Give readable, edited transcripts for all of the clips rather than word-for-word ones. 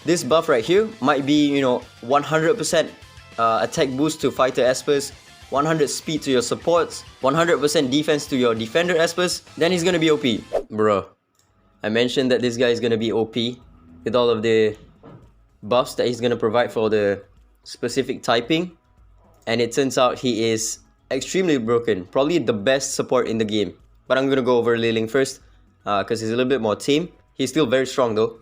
This buff right here might be, 100% attack boost to fighter Espers, 100 speed to your supports, 100% defense to your defender Espers, then he's gonna be OP. Bro, I mentioned that this guy is gonna be OP with all of the buffs that he's gonna provide for the specific typing, and it turns out he is extremely broken, probably the best support in the game. But I'm gonna go over Ling first because he's a little bit more tame. He's still very strong though.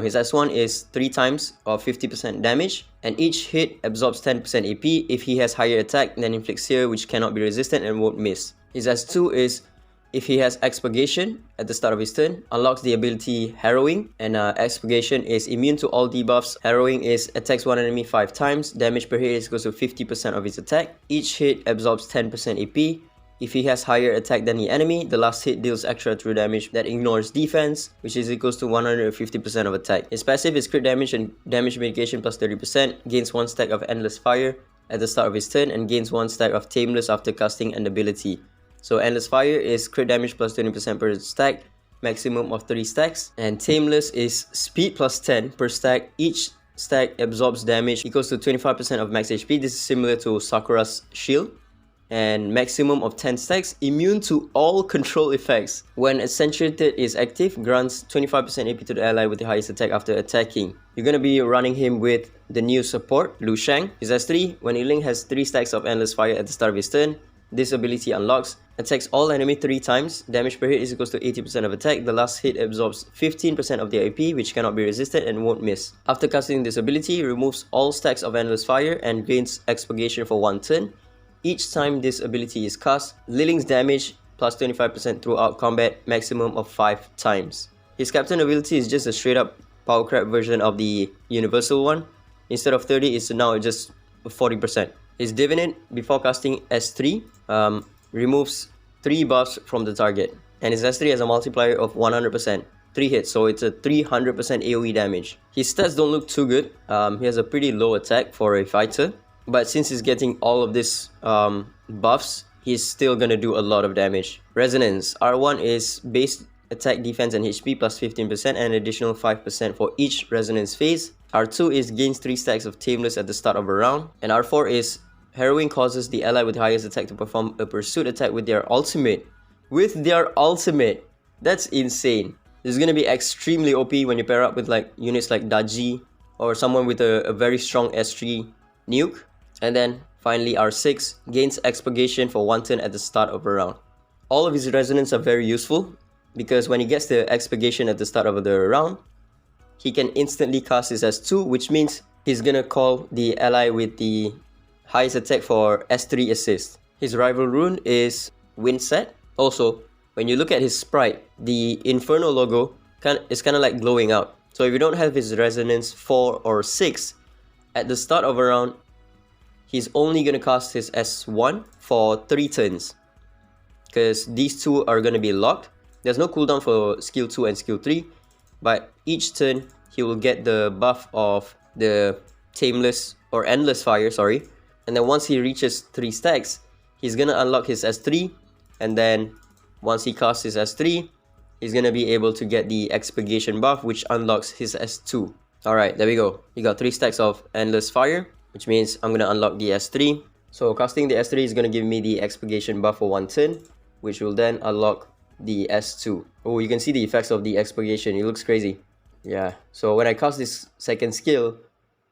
His S1 is 3 times of 50% damage, and each hit absorbs 10% AP. If he has higher attack, then inflicts here, which cannot be resisted and won't miss. His S2 is, if he has Expurgation at the start of his turn, unlocks the ability Harrowing, and Expurgation is immune to all debuffs. Harrowing is attacks one enemy 5 times, damage per hit is equal to 50% of his attack. Each hit absorbs 10% AP. If he has higher attack than the enemy, the last hit deals extra true damage that ignores defense, which is equals to 150% of attack. His passive is crit damage and damage mitigation plus 30%, gains 1 stack of Endless Fire at the start of his turn, and gains 1 stack of Tameless after casting an ability. So Endless Fire is crit damage plus 20% per stack, maximum of 3 stacks, and Tameless is speed plus 10 per stack. Each stack absorbs damage equals to 25% of max HP. This is similar to Sakura's shield. And maximum of 10 stacks, immune to all control effects. When Accentuated is active, grants 25% AP to the ally with the highest attack after attacking. You're gonna be running him with the new support, Shang. His S3, when Ling has 3 stacks of Endless Fire at the start of his turn, this ability unlocks, attacks all enemy 3 times, damage per hit is equals to 80% of attack, the last hit absorbs 15% of their AP, which cannot be resisted and won't miss. After casting this ability, removes all stacks of Endless Fire and gains Expurgation for 1 turn. Each time this ability is cast, Ling's damage plus 25% throughout combat, maximum of 5 times. His captain ability is just a straight up power crab version of the universal one. Instead of 30, it's now just 40%. His Divinate, before casting S3, removes 3 buffs from the target. And his S3 has a multiplier of 100%. 3 hits, so it's a 300% AoE damage. His stats don't look too good. He has a pretty low attack for a fighter. But since he's getting all of these buffs, he's still gonna do a lot of damage. Resonance. R1 is base attack, defense, and HP plus 15% and additional 5% for each resonance phase. R2 is gains 3 stacks of Tameless at the start of a round. And R4 is Harrowing causes the ally with highest attack to perform a pursuit attack with their ultimate. That's insane. This is gonna be extremely OP when you pair up with like units like Daji or someone with a very strong S3 nuke. And then finally R6 gains Expurgation for 1 turn at the start of a round. All of his resonance are very useful because when he gets the Expurgation at the start of the round, he can instantly cast his S2, which means he's gonna call the ally with the highest attack for S3 assist. His rival rune is Windset. Also, when you look at his sprite, the Inferno logo is kind of like glowing out. So if you don't have his resonance 4 or 6, at the start of a round, he's only going to cast his S1 for 3 turns. Because these 2 are going to be locked. There's no cooldown for skill 2 and skill 3. But each turn, he will get the buff of the Tameless or Endless Fire, sorry. And then once he reaches 3 stacks, he's going to unlock his S3. And then once he casts his S3, he's going to be able to get the Expurgation buff, which unlocks his S2. Alright, there we go. He got 3 stacks of Endless Fire, which means I'm going to unlock the S3. So casting the S3 is going to give me the Expurgation buff for 1 turn, which will then unlock the S2. Oh, you can see the effects of the Expurgation. It looks crazy. Yeah, so when I cast this second skill,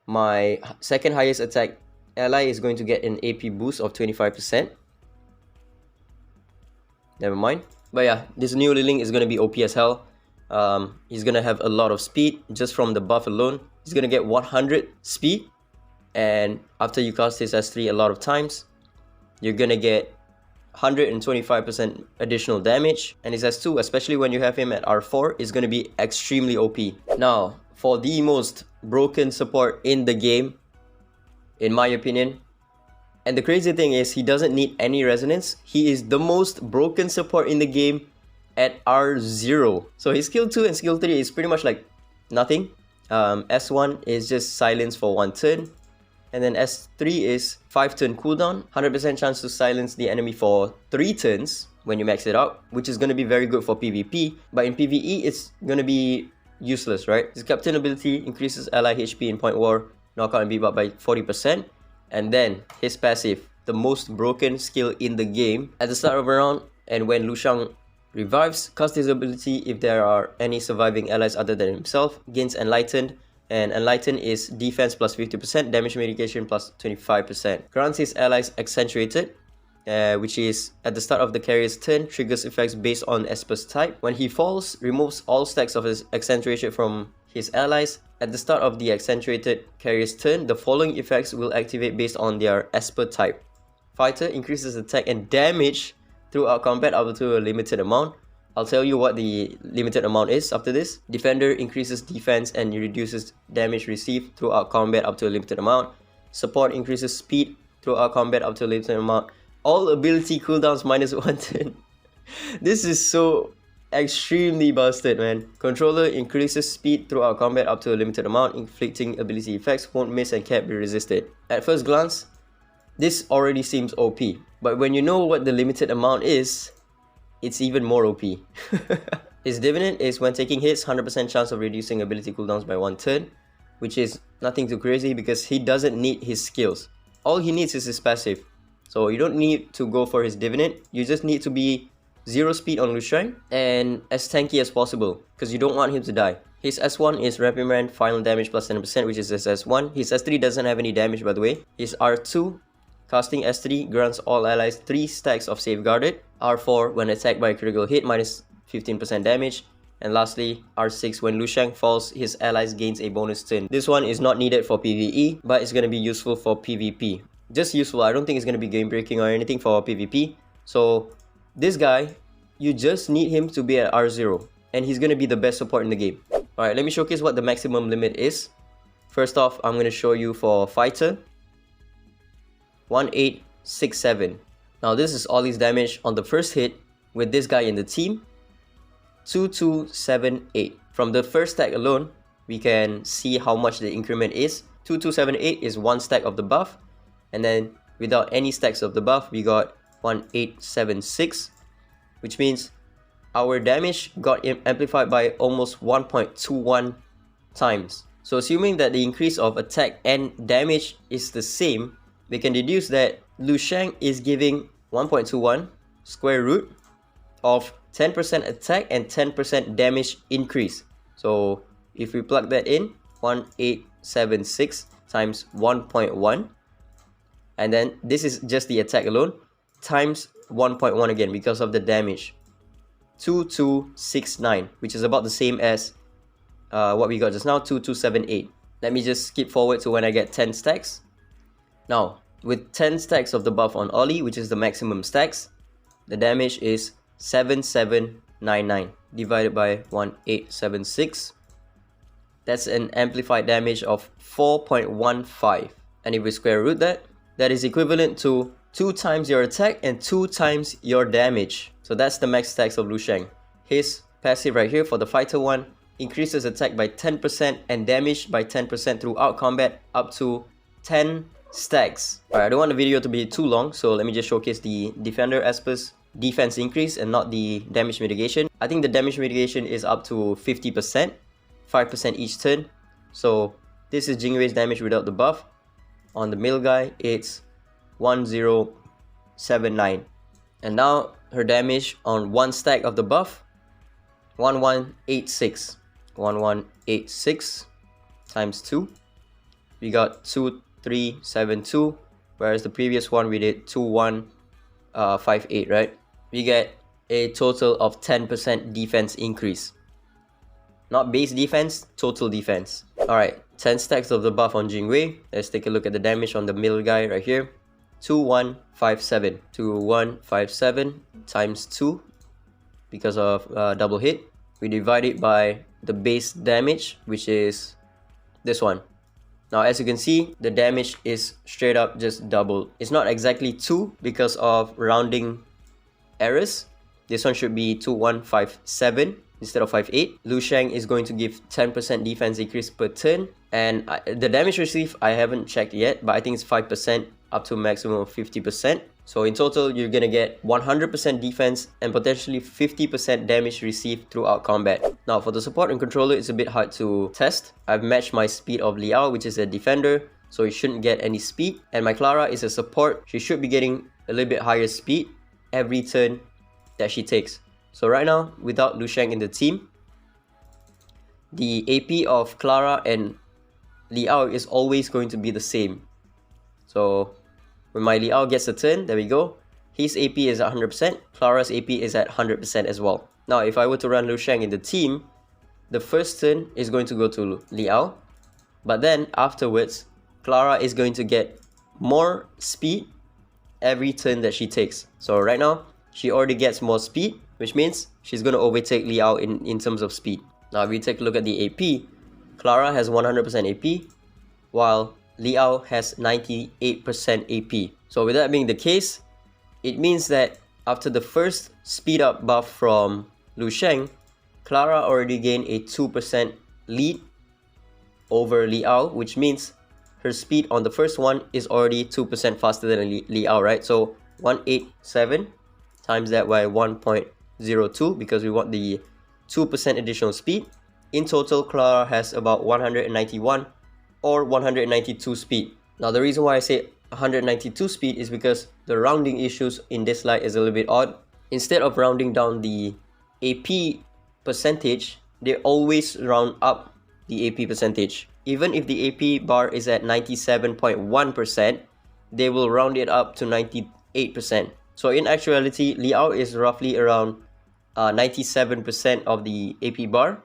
my second highest attack ally is going to get an AP boost of 25%. Never mind. But yeah, this new Ling is going to be OP as hell. He's going to have a lot of speed just from the buff alone. He's going to get 100 speed. And after you cast his S3 a lot of times, you're going to get 125% additional damage. And his S2, especially when you have him at R4, is going to be extremely OP. Now, for the most broken support in the game, in my opinion, and the crazy thing is he doesn't need any resonance. He is the most broken support in the game at R0. So his skill 2 and skill 3 is pretty much like nothing. S1 is just silence for 1 turn. And then S3 is 5 turn cooldown, 100% chance to silence the enemy for 3 turns when you max it out, which is going to be very good for PvP. But in PvE, it's going to be useless, right? His captain ability increases ally HP in point war, knockout and beat up by 40%. And then his passive, the most broken skill in the game. At the start of a round and when Shang revives, cast his ability if there are any surviving allies other than himself, gains Enlightened, and Enlighten is defense plus 50%, damage mitigation plus 25%. Grants his allies Accentuated, which is at the start of the carrier's turn, triggers effects based on Espers type. When he falls, removes all stacks of his Accentuation from his allies. At the start of the Accentuated carrier's turn, the following effects will activate based on their Esper type. Fighter increases attack and damage throughout combat up to a limited amount. I'll tell you what the limited amount is after this. Defender increases defense and reduces damage received throughout combat up to a limited amount. Support increases speed throughout combat up to a limited amount. All ability cooldowns minus 1 turn. This is so extremely busted, man. Controller increases speed throughout combat up to a limited amount. Inflicting ability effects won't miss and can't be resisted. At first glance, this already seems OP. But when you know what the limited amount is, it's even more OP. His dividend is when taking hits, 100% chance of reducing ability cooldowns by 1 turn, which is nothing too crazy because he doesn't need his skills. All he needs is his passive. So you don't need to go for his dividend, you just need to be 0 speed on Shang and as tanky as possible because you don't want him to die. His S1 is Reprimand, final damage plus 10%, which is his S1. His S3 doesn't have any damage, by the way. His R2, casting S3, grants all allies 3 stacks of Safeguarded. R4, when attacked by a critical hit, minus 15% damage. And lastly, R6, when Shang falls, his allies gains a bonus turn. This one is not needed for PVE, but it's going to be useful for PvP. Just useful, I don't think it's going to be game breaking or anything for PvP. So this guy, you just need him to be at R0 and he's going to be the best support in the game. Alright, let me showcase what the maximum limit is. First off, I'm going to show you for Fighter. 1867. Now this is all his damage on the first hit with this guy in the team. 2278. From the first stack alone, we can see how much the increment is. 2278 is 1 stack of the buff. And then without any stacks of the buff, we got 1876, which means our damage got amplified by almost 1.21 times. So assuming that the increase of attack and damage is the same, we can deduce that Shang is giving 1.21 square root of 10% attack and 10% damage increase. So if we plug that in, 1876 times 1.1, and then this is just the attack alone, times 1.1 again because of the damage. 2269, which is about the same as what we got just now, 2278. Let me just skip forward to when I get 10 stacks. Now, with 10 stacks of the buff on Ollie, which is the maximum stacks, the damage is 7799 divided by 1876. That's an amplified damage of 4.15. And if we square root that, that is equivalent to 2 times your attack and 2 times your damage. So that's the max stacks of Shang. His passive right here for the Fighter one increases attack by 10% and damage by 10% throughout combat up to 10 stacks. Alright, I don't want the video to be too long, so let me just showcase the Defender Espers defense increase and not the damage mitigation. I think the damage mitigation is up to 50%, 5% each turn. So this is Ggez damage without the buff. On the middle guy, it's 1079. And now her damage on 1 stack of the buff, 1186. 1186 times 2. We got 2372, whereas the previous one we did 2158, right? We get a total of 10% defense increase. Not base defense, total defense. Alright, 10 stacks of the buff on Ggez. Let's take a look at the damage on the middle guy right here. 2157. 2157 times 2 because of double hit. We divide it by the base damage, which is this one. Now as you can see, the damage is straight up just double. It's not exactly 2 because of rounding errors. This one should be 2157 instead of 58. Shang is going to give 10% defense increase per turn, and the damage received I haven't checked yet, but I think it's 5% up to a maximum of 50%. So in total, you're gonna get 100% defense and potentially 50% damage received throughout combat. Now for the support and controller, it's a bit hard to test. I've matched my speed of Liao, which is a defender, so he shouldn't get any speed. And my Clara is a support. She should be getting a little bit higher speed every turn that she takes. So right now, without Shang in the team, the AP of Clara and Liao is always going to be the same. So when my Liao gets a turn, there we go. His AP is at 100%, Clara's AP is at 100% as well. Now if I were to run Shang in the team, the first turn is going to go to Liao, but then afterwards, Clara is going to get more speed every turn that she takes. So right now, she already gets more speed, which means she's going to overtake Liao in terms of speed. Now if we take a look at the AP, Clara has 100% AP, while Liao has 98% AP. So with that being the case, it means that after the first speed up buff from Shang, Clara already gained a 2% lead over Liao, which means her speed on the first one is already 2% faster than Liao, right? So 187 times that by 1.02 because we want the 2% additional speed. In total, Clara has about 191 or 192 speed. Now the reason why I say 192 speed is because the rounding issues in DISLYTE is a little bit odd. Instead of rounding down the AP percentage, they always round up the AP percentage. Even if the AP bar is at 97.1%, they will round it up to 98%. So in actuality, Liao is roughly around 97% of the AP bar.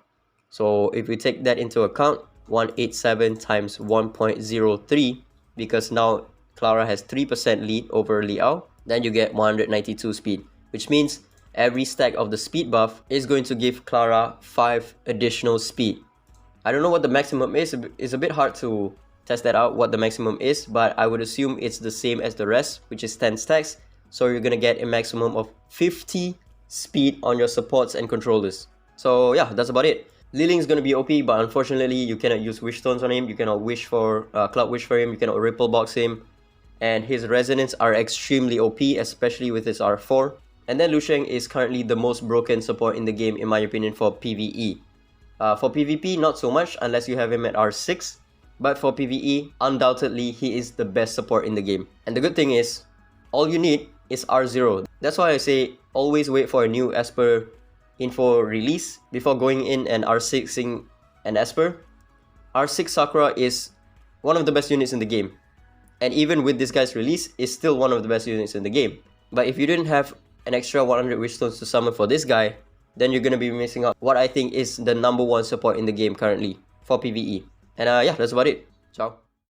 So if we take that into account, 187 times 1.03, because now Clara has 3% lead over Liao, then you get 192 speed, which means every stack of the speed buff is going to give Clara 5 additional speed. I don't know what the maximum is. It's a bit hard to test that out, what the maximum is, but I would assume it's the same as the rest, which is 10 stacks. So you're gonna get a maximum of 50 speed on your supports and controllers. So yeah, that's about it. Ling's gonna be OP, but unfortunately you cannot use wish stones on him. You cannot wish for cloud wish for him. You cannot ripple box him, and his resonance are extremely OP, especially with his R4. And then Shang is currently the most broken support in the game, in my opinion, for PVE. For PvP, not so much unless you have him at R6, but for PvE, undoubtedly he is the best support in the game. And the good thing is, all you need is R0. That's why I say always wait for a new Esper info release before going in and R6ing an Esper. R6 Sakura is one of the best units in the game, and even with this guy's release, is still one of the best units in the game. But if you didn't have an extra 100 wish stones to summon for this guy, then you're gonna be missing out what I think is the #1 support in the game currently for PvE. And yeah, that's about it. Ciao.